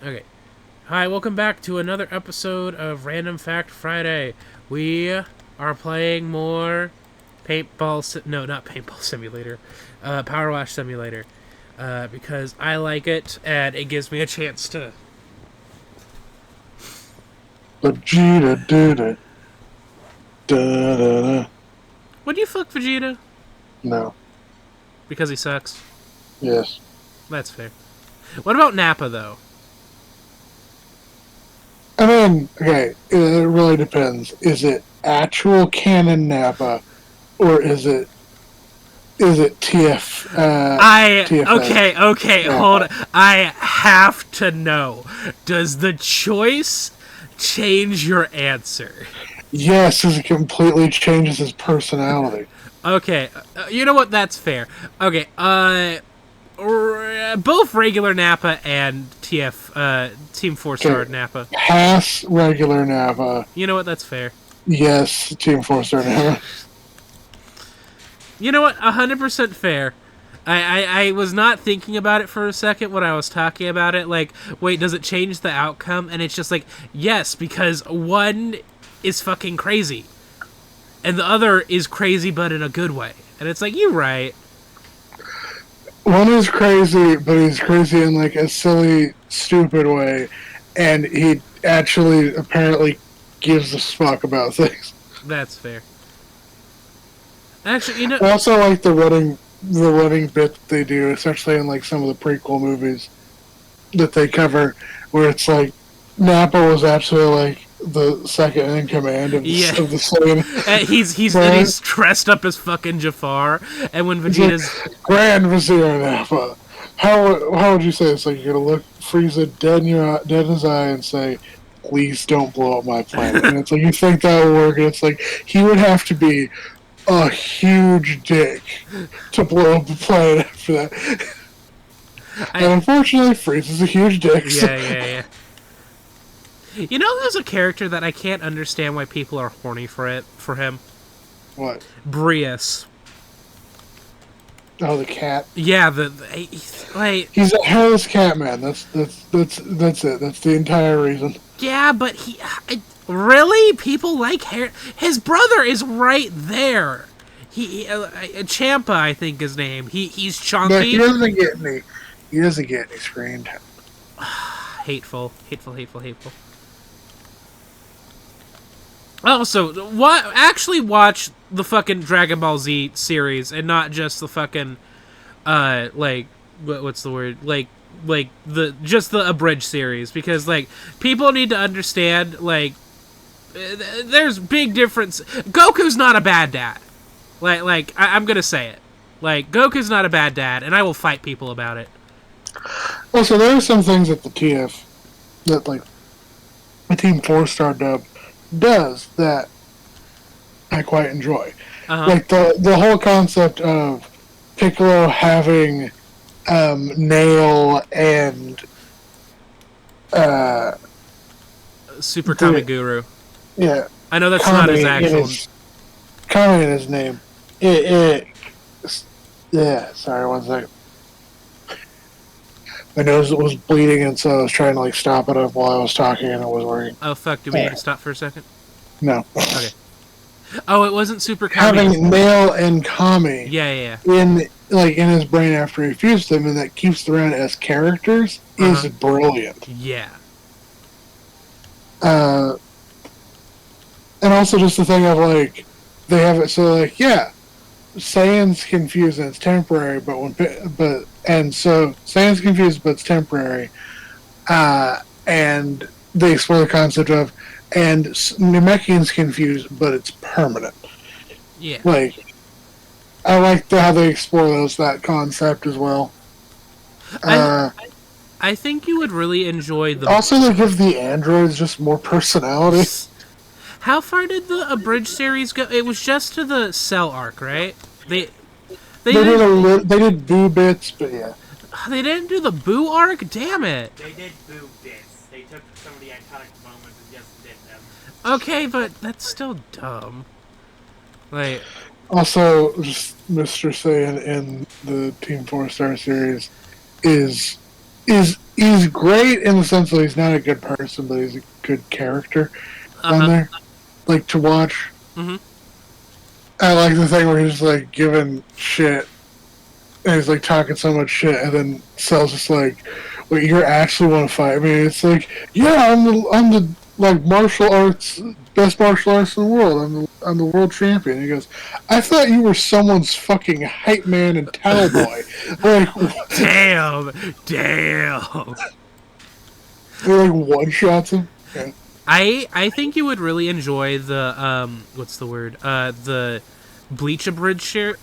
Okay. Hi, welcome back to another episode of Random Fact Friday. We are playing more no, not paintball simulator, PowerWash Simulator, because I like it and it gives me a chance to. Vegeta did it. Da, da, da. Would you fuck Vegeta? No. Because he sucks. Yes. That's fair. What about Nappa though? I mean, okay, it really depends. Is it actual canon Nappa, or is it TFA? Hold Nappa? on. I have to know. Does the choice change your answer? Yes, because it completely changes his personality. Okay, you know what? That's fair. Okay, both regular Nappa and Team 4-Star Okay, Nappa. pass regular Nappa. You know what? That's fair. Yes, Team 4-Star Nappa. You know what? 100% fair. I was not thinking about it for a second when I was talking about it. Like, wait, does it change the outcome? And it's just like, yes, because one is fucking crazy, and the other is crazy but in a good way. And it's like, you're right. One is crazy, but he's crazy in like a silly, stupid way, and he actually apparently gives a fuck about things. That's fair. Actually, you know, I also like the running bit that they do, especially in like some of the prequel movies that they cover, where it's like Nappa was actually like the second in command of yeah. the Saiyan. He's dressed up as fucking Jafar, and when He's like, Vegeta's Grand Vizier Nappa. How would you say it's like you're gonna look Frieza dead in his eye and say, "Please don't blow up my planet." And it's like you think that would work, and it's like he would have to be a huge dick to blow up the planet after that. And unfortunately, Frieza's a huge dick. So. yeah. You know, there's a character that I can't understand why people are horny for him. What? Brius. Oh, the cat. Yeah, like. He's a hairless cat man. That's it. That's the entire reason. Yeah, but really, people like hair. His brother is right there. Champa, I think his name. He's chunky. But he doesn't get any. He doesn't get any screen time. Hateful. Also, actually watch the fucking Dragon Ball Z series and not just the fucking like what's the word? Like the abridged series, because like people need to understand like there's big difference. Goku's not a bad dad. I'm going to say it. Like Goku's not a bad dad, and I will fight people about it. Also, there are some things that the TF that like the Team 4-Star dub does that I quite enjoy. Like the whole concept of Piccolo having Nail and Super Kamiguru. Yeah, I know that's not his actual. Kami in his name. Yeah. Sorry, one second. My nose was bleeding, and so I was trying to like stop it up while I was talking, and it wasn't working. Oh fuck! Do we need to stop for a second? No. Okay. Oh, it wasn't Super Kami. Having Nail and Kami. Yeah. In his brain after he fused them, and that keeps them around as characters is brilliant. Yeah. And also just the thing of like they have it so like Saiyan's confused and it's temporary, so Saiyan's confused but it's temporary, and they explore the concept of and Namekian's confused but it's permanent. Yeah. Like I like how they explore that concept as well. I think you would really enjoy the. Also, they give the androids just more personality. How far did the abridged series go? It was just to the Cell arc, right? They did Boo bits, but yeah. They didn't do the Boo arc? Damn it. They did Boo bits. They took some of the iconic moments and just did them. Okay, but that's still dumb. Like. Also, just Mr. Saiyan in the Team 4-Star series is he's great in the sense that he's not a good person, but he's a good character on there, like to watch. Mm-hmm. I like the thing where he's like giving shit, and he's like talking so much shit, and then Cell's just like, "Wait, you actually want to fight?" I mean, it's like, yeah, I'm the like martial arts best martial arts in the world. I'm the world champion. He goes, I thought you were someone's fucking hype man and towel boy. Like, damn. He like one shots him. Yeah. I think you would really enjoy the what's the word? The Bleach Abridged. As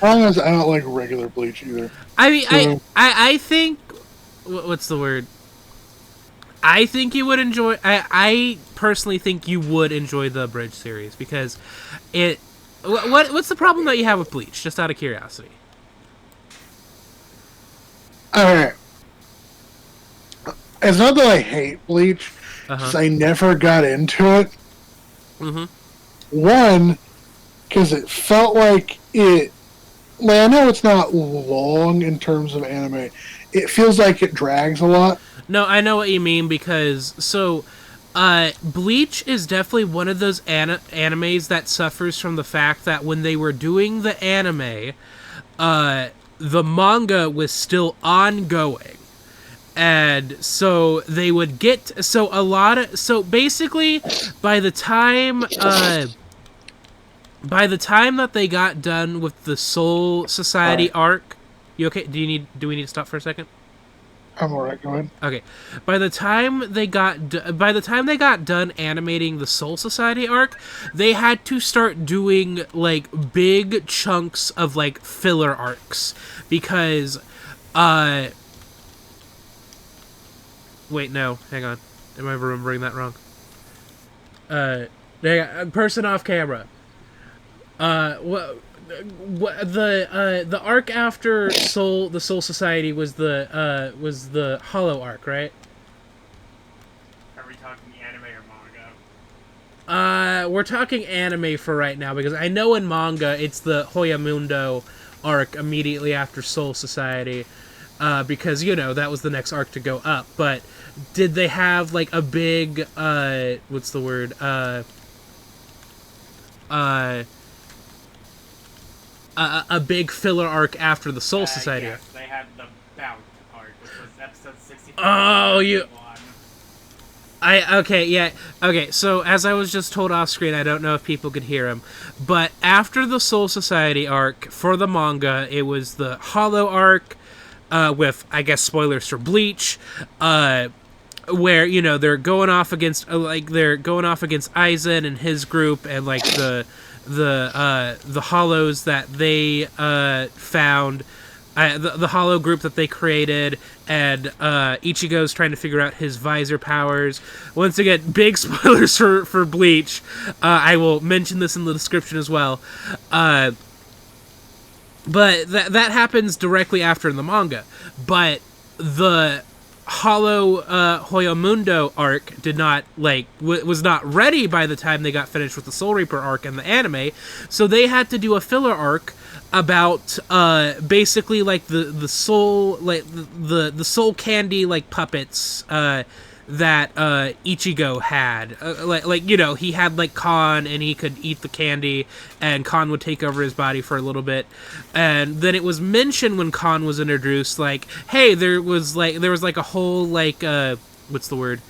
long as I don't like regular Bleach either. I mean, so, I think what's the word? I think you would enjoy. I personally think you would enjoy the Abridged series because it. What's the problem that you have with Bleach? Just out of curiosity. Alright. It's not that I hate Bleach, because I never got into it. Mm-hmm. One, because it felt like it. Like, I know it's not long in terms of anime. It feels like it drags a lot. No, I know what you mean because Bleach is definitely one of those animes that suffers from the fact that when they were doing the anime, the manga was still ongoing. And so they would get so basically by the time that they got done with the Soul Society arc, you okay? Do we need to stop for a second? I'm alright, go ahead. Okay. By the time they got done animating the Soul Society arc, they had to start doing like big chunks of like filler arcs because wait, no, hang on. Am I remembering that wrong? Person off camera. The arc after the Soul Society was the Hollow arc, right? Are we talking anime or manga? We're talking anime for right now because I know in manga it's the Hoyamundo arc immediately after Soul Society, because that was the next arc to go up. But did they have like a big what's the word a big filler arc after the Soul Society? Yes, they had the Bout arc, which was episode 64. Oh, okay, so as I was just told off screen, I don't know if people could hear him, but after the Soul Society arc, for the manga, it was the Hollow arc, with, I guess, spoilers for Bleach, where, they're going off against Aizen and his group, and, like, the hollows that they found, the hollow group that they created, and Ichigo's trying to figure out his visor powers. Once again, big spoilers for Bleach. I will mention this in the description as well. But that happens directly after in the manga. But the Hollow Hoyomundo arc did not was not ready by the time they got finished with the Soul Reaper arc and the anime, so they had to do a filler arc about basically like the soul the soul candy like puppets that Ichigo had, he had like Kon and he could eat the candy and Kon would take over his body for a little bit, and then it was mentioned when Kon was introduced, like, hey, there was like a whole what's the word,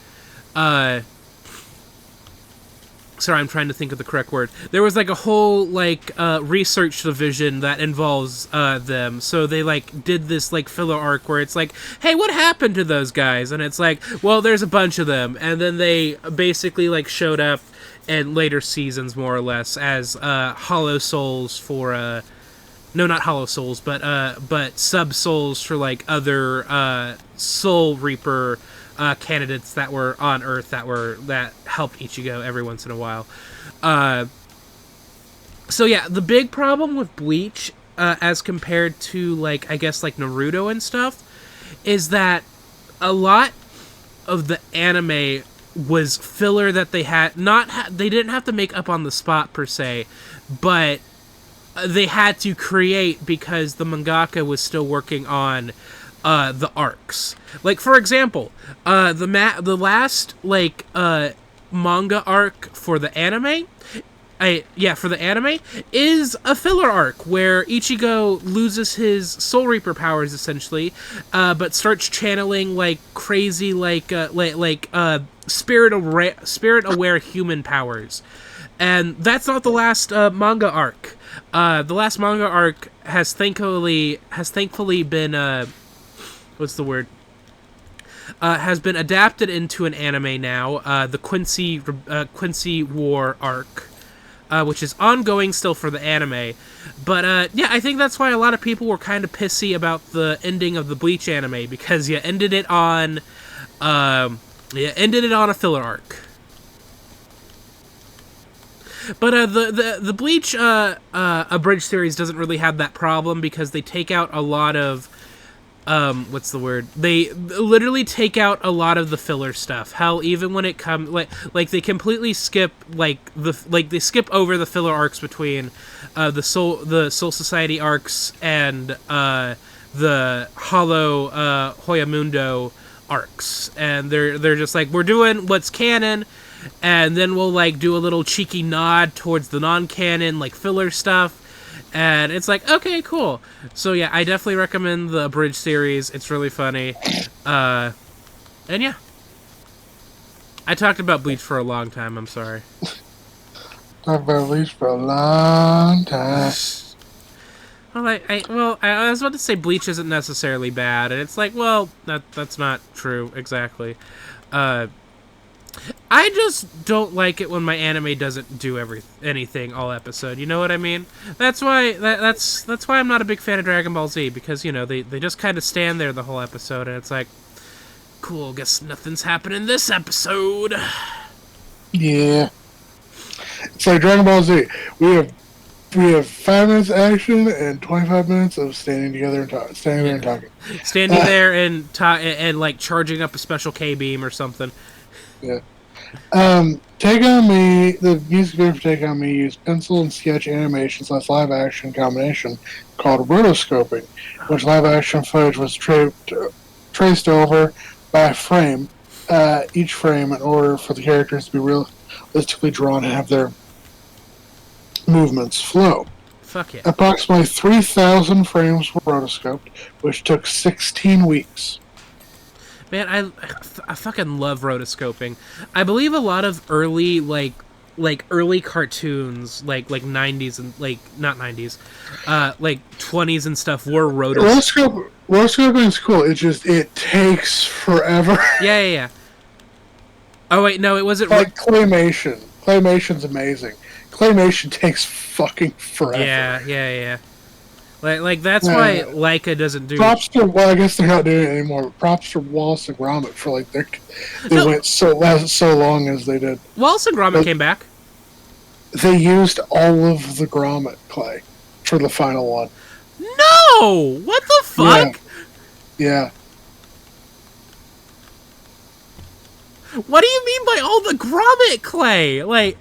sorry, I'm trying to think of the correct word. There was like a whole research division that involves them. So they did this filler arc where it's like, hey, what happened to those guys? And it's like, well, there's a bunch of them. And then they basically showed up in later seasons more or less as hollow souls for no, not hollow souls, but sub souls for other Soul Reaper candidates that were on Earth that helped Ichigo every once in a while. So yeah, the big problem with Bleach, as compared to I guess Naruto and stuff, is that a lot of the anime was filler that they had they didn't have to make up on the spot per se, but they had to create because the mangaka was still working on the arcs. Like, for example, the last manga arc for the anime. For the anime, is a filler arc where Ichigo loses his Soul Reaper powers essentially, but starts channeling like crazy spirit aware human powers, and that's not the last manga arc. The last manga arc has thankfully been what's the word? Has been adapted into an anime now. The Quincy War arc. Which is ongoing still for the anime. But, I think that's why a lot of people were kind of pissy about the ending of the Bleach anime, because you ended it on a filler arc. But the Bleach abridged series doesn't really have that problem, because they take out a lot of what's the word? They literally take out a lot of the filler stuff. Hell, even when it comes like they completely skip they skip over the filler arcs between the Soul Society arcs and the Hollow Hoyamundo arcs, and they're just like, we're doing what's canon, and then we'll like do a little cheeky nod towards the non-canon like filler stuff. And it's like, okay, cool. So yeah, I definitely recommend the abridged series. It's really funny. And yeah. I talked about Bleach for a long time, I'm sorry. Talked about Bleach for a long time. Well, I was about to say Bleach isn't necessarily bad, and it's like, well, that's not true, exactly. I just don't like it when my anime doesn't do anything all episode. You know what I mean? That's why that's why I'm not a big fan of Dragon Ball Z, because they just kind of stand there the whole episode, and it's like, cool. Guess nothing's happening this episode. Yeah, it's like Dragon Ball Z. We have 5 minutes of action and 25 minutes of standing together and standing there and talking. Standing there and like charging up a special K beam or something. Yeah. Take On Me, the music video for Take On Me used pencil and sketch animations / live action combination called rotoscoping, which live action footage was traced over by a frame, each frame, in order for the characters to be realistically drawn and have their movements flow. Fuck yeah. Approximately 3,000 frames were rotoscoped, which took 16 weeks. Man, I fucking love rotoscoping. I believe a lot of early early cartoons, like 90s and not 90s, like 20s and stuff were rotoscoped. Rotoscoping is cool. It takes forever. Yeah. Oh wait, no, it wasn't like claymation. Claymation's amazing. Claymation takes fucking forever. Yeah. Like that's why Leica doesn't do. Props to, well, I guess they're not doing it anymore. But props to Wallace and Gromit for like they went so long as they did. Wallace and Gromit came back. They used all of the Gromit clay for the final one. No, what the fuck? Yeah. What do you mean by all the Gromit clay? Like.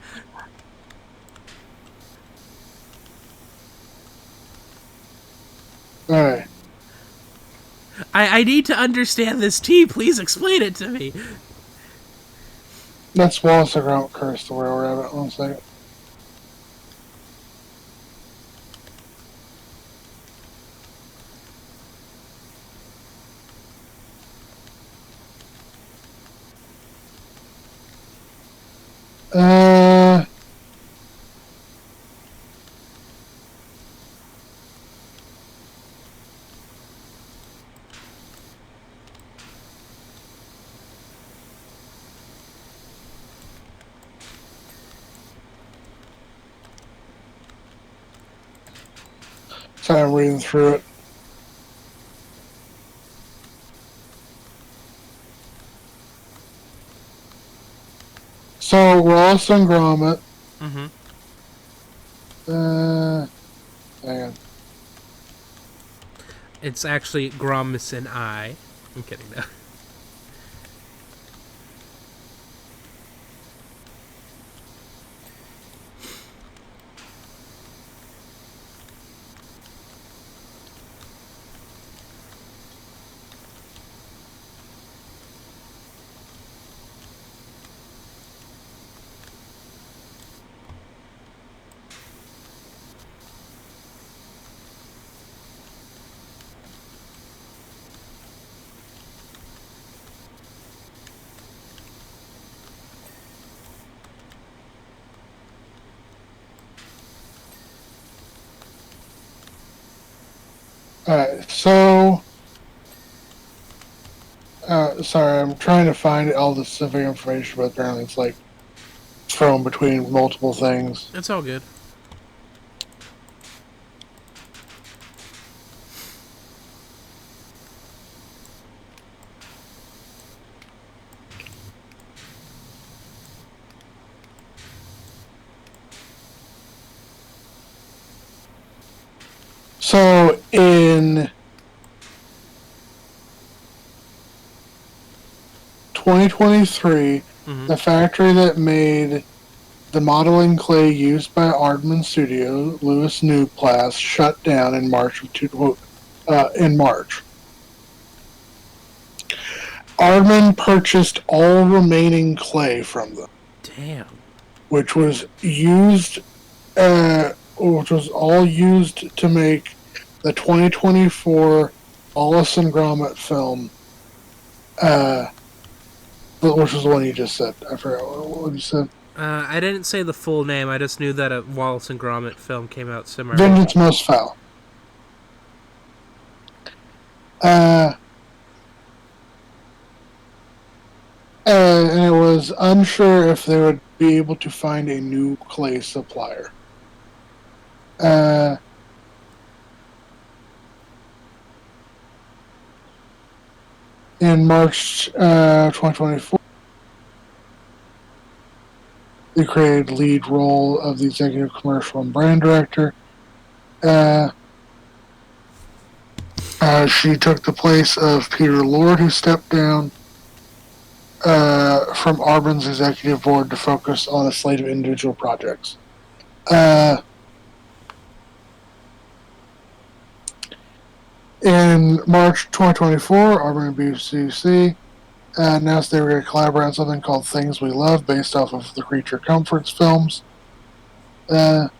Alright. I need to understand this tea. Please explain it to me. That's Wallace and Gromit Curse the Royal Rabbit. 1 second. Sorry, I'm reading through it. So, Wallace and Gromit. Mm-hmm. Hang on. It's actually Gromus and I. I'm kidding, though. So, sorry, I'm trying to find all the specific information, but apparently it's like thrown between multiple things. It's all good. So, in 2023, the factory that made the modeling clay used by Aardman Studio, Louis Nuplast, shut down in March in March. Aardman purchased all remaining clay from them. Damn. Which was all used to make the 2024 Wallace and Gromit film, which was the one you just said. I forgot what you said. I didn't say the full name. I just knew that a Wallace and Gromit film came out similar. Vengeance Most Foul. And it was unsure if they would be able to find a new clay supplier. In March 2024, they created lead role of the executive commercial and brand director. She took the place of Peter Lord, who stepped down from Aardman's executive board to focus on a slate of individual projects. In March 2024, Aardman and BCC announced they were going to collaborate on something called Things We Love, based off of the Creature Comforts films. Set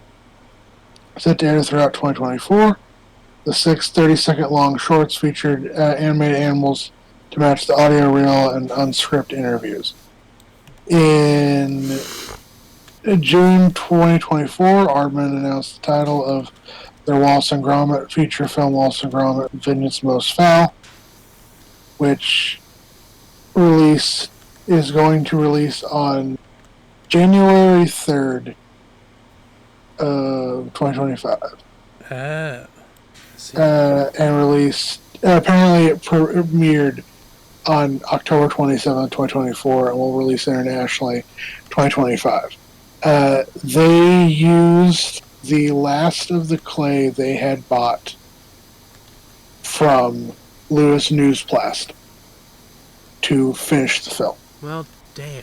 to air throughout 2024. The 6 30-second long shorts featured animated animals to match the audio reel and unscripted interviews. In June 2024, Aardman announced the title of their Wallace and Gromit feature film, Wallace and Gromit: Vengeance Most Foul, which is going to release on January 3rd of 2025. And released, apparently it premiered on October 27th, 2024, and will release internationally 2025. They used the last of the clay they had bought from Louis Nuplast to finish the film. Well, damn.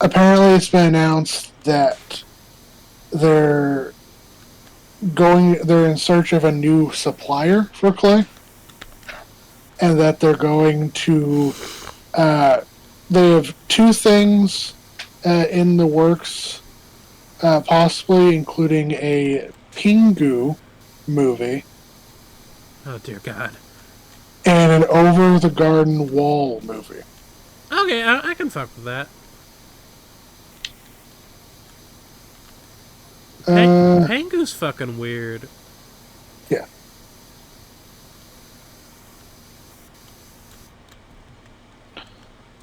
Apparently it's been announced that they're in search of a new supplier for clay, and that they're going to they have 2 things in the works, possibly including a Pingu movie. Oh dear God. And an Over the Garden Wall movie. Okay, I can fuck with that. Pengu's fucking weird. Yeah.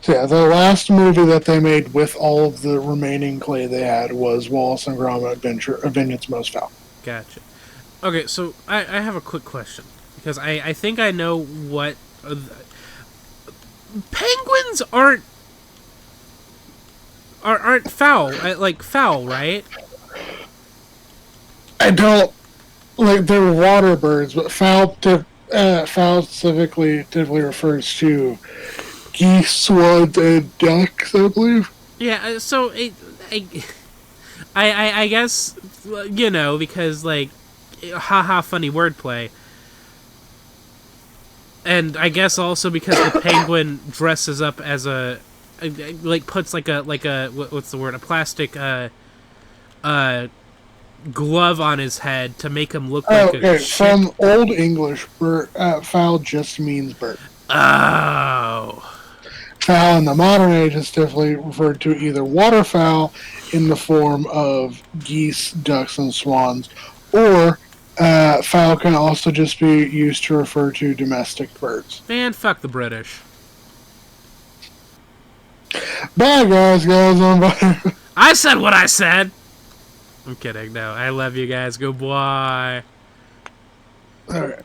So yeah, the last movie that they made with all of the remaining clay they had was Wallace and Gromit: Vengeance Most Foul. Gotcha. Okay, so I have a quick question, because I think I know what... penguins aren't foul, foul, right? I don't like, they're water birds, but foul specifically typically refers to geese, swans, and ducks, I believe. Yeah, so I guess, you know, because like, haha, funny wordplay. And I guess also because the penguin dresses up as puts like a what's the word, a plastic glove on his head to make him look like a shit. From Old English, fowl just means bird. Oh. Fowl in the modern age is typically referred to either waterfowl in the form of geese, ducks, and swans, or fowl can also just be used to refer to domestic birds. Man, fuck the British. Bye, guys. Guys on bye. I said what I said. I'm kidding. No, I love you guys. Go boy. All right.